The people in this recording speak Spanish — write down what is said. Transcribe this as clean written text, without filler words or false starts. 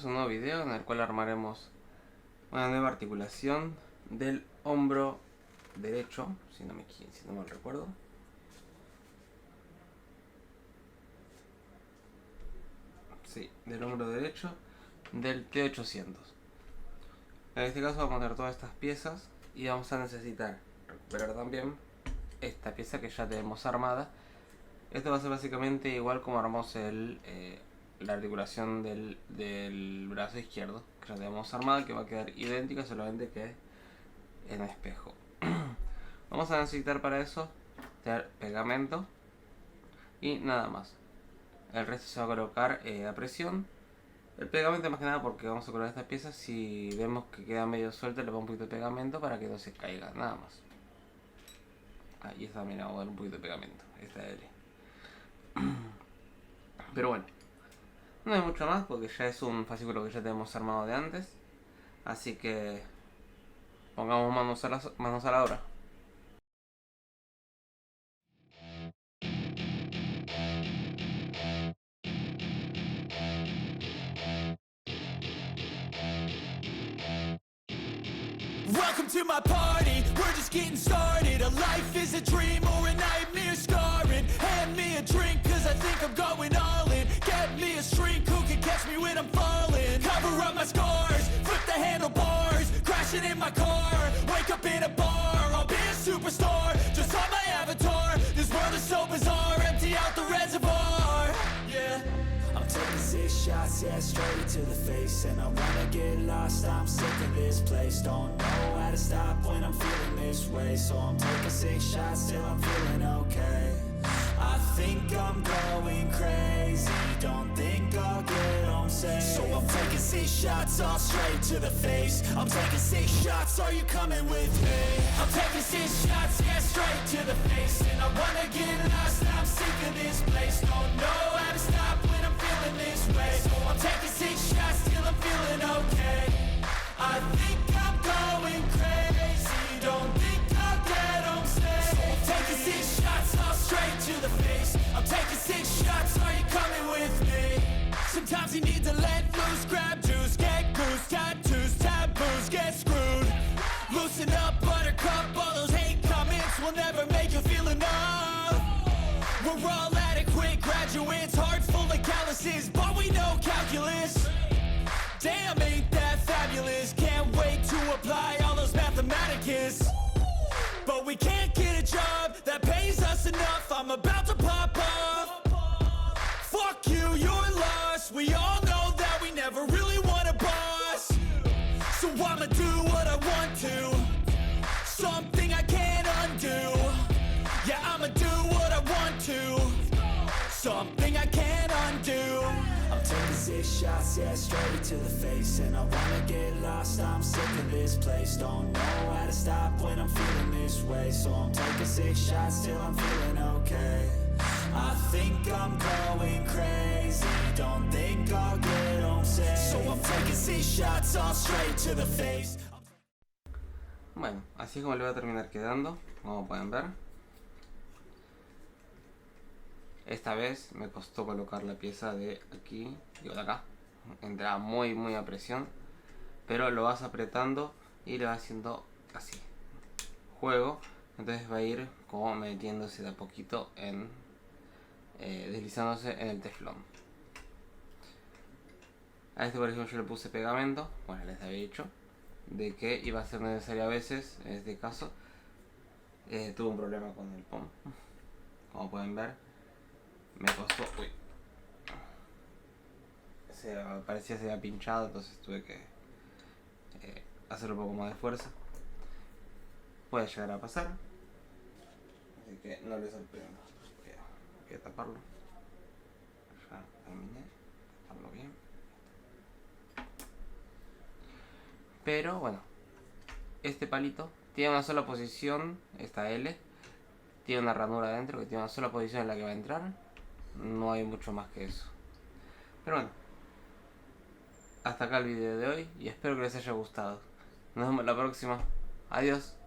un nuevo video en el cual armaremos una nueva articulación del hombro derecho, si no mal recuerdo. Sí, del hombro derecho del T800. En este caso vamos a tener todas estas piezas y vamos a necesitar recuperar también esta pieza que ya tenemos armada. Esto va a ser básicamente igual como armamos la articulación del brazo izquierdo, que ya tenemos armada, que va a quedar idéntica, solamente que en espejo. Vamos a necesitar para eso tener pegamento y nada más. El resto se va a colocar a presión. El pegamento más que nada porque vamos a colocar estas piezas. Si vemos que queda medio suelta, le pongo un poquito de pegamento para que no se caiga, nada más. Ahí está, mira, vamos a dar un poquito de pegamento. Esta L. Pero bueno, no hay mucho más porque ya es un fascículo que ya tenemos armado de antes. Así que pongamos manos a la obra. Welcome to my party, we're just getting started. A life is a dream or a nightmare scarring. Hand me a drink cause I think I'm going all in. Get me a shrink who can catch me when I'm falling. Cover up my scars, flip the handlebars. Crashing in my car, wake up in a bar. I'll be a superstar, just on my avatar. This world is so bizarre, empty out the reservoir. Yeah, I'm taking 6 shots, yeah, straight to the face. And I wanna get lost, I'm sick of this place. Don't know how to stop when I'm feeling this way. So I'm taking 6 shots till I'm feeling okay. I think I'm going crazy, don't think I'll get home safe. So I'm taking 6 shots, all straight to the face. I'm taking 6 shots, are you coming with me? I'm taking 6 shots, yeah, straight to the face. And I wanna get lost, I'm sick of this place. Don't know how to stop when I'm feeling this way. So I'm taking 6 shots till I'm feeling okay. I think I'm going crazy, don't think I'll get home safe. So I'm taking 6 shots, all straight to the face. I'm taking 6 shots, are you coming with me? Sometimes you need to let loose, grab juice, get goose, tattoos, taboos, get screwed. Loosen up, buttercup, all those hate comments will never make you feel enough. We're all adequate graduates, hearts full of calluses, but we know calculus. Damn, ain't that fabulous? Can't wait to apply all those mathematicus. But we can't get a job that pays us enough. I'm about to pop off. Fuck you, you're lost. We all know that we never really want a boss. So I'ma do what I want to. Something I can't undo. Yeah, I'ma do what I want to. Something I can't undo. I'm taking 6 shots, yeah, straight to the face. And I wanna get lost, I'm sick of this place. Don't know how to stop when I'm feeling this way. So I'm taking 6 shots till I'm feeling okay. I think I'm going crazy, don't think I'll get home safe. So I'm taking 6 shots, all straight to the face. Bueno, así es como le va a terminar quedando, como pueden ver. Esta vez me costó colocar la pieza de aquí, digo de acá. Entra muy a presión, pero lo vas apretando y le vas haciendo así juego, entonces va a ir como metiéndose de a poquito en deslizándose en el teflón. A este por ejemplo yo le puse pegamento, bueno les había dicho de que iba a ser necesario a veces. En este caso tuve un problema con el POM, como pueden ver. Me costó, parecía que se había pinchado, entonces tuve que hacer un poco más de fuerza. Puede llegar a pasar, así que no les sorprenda. Voy a taparlo. Ya terminé, taparlo bien. Pero bueno, este palito tiene una sola posición, esta L. Tiene una ranura adentro que tiene una sola posición en la que va a entrar. No hay mucho más que eso. Pero bueno, hasta acá el video de hoy y espero que les haya gustado. Nos vemos la próxima. Adiós.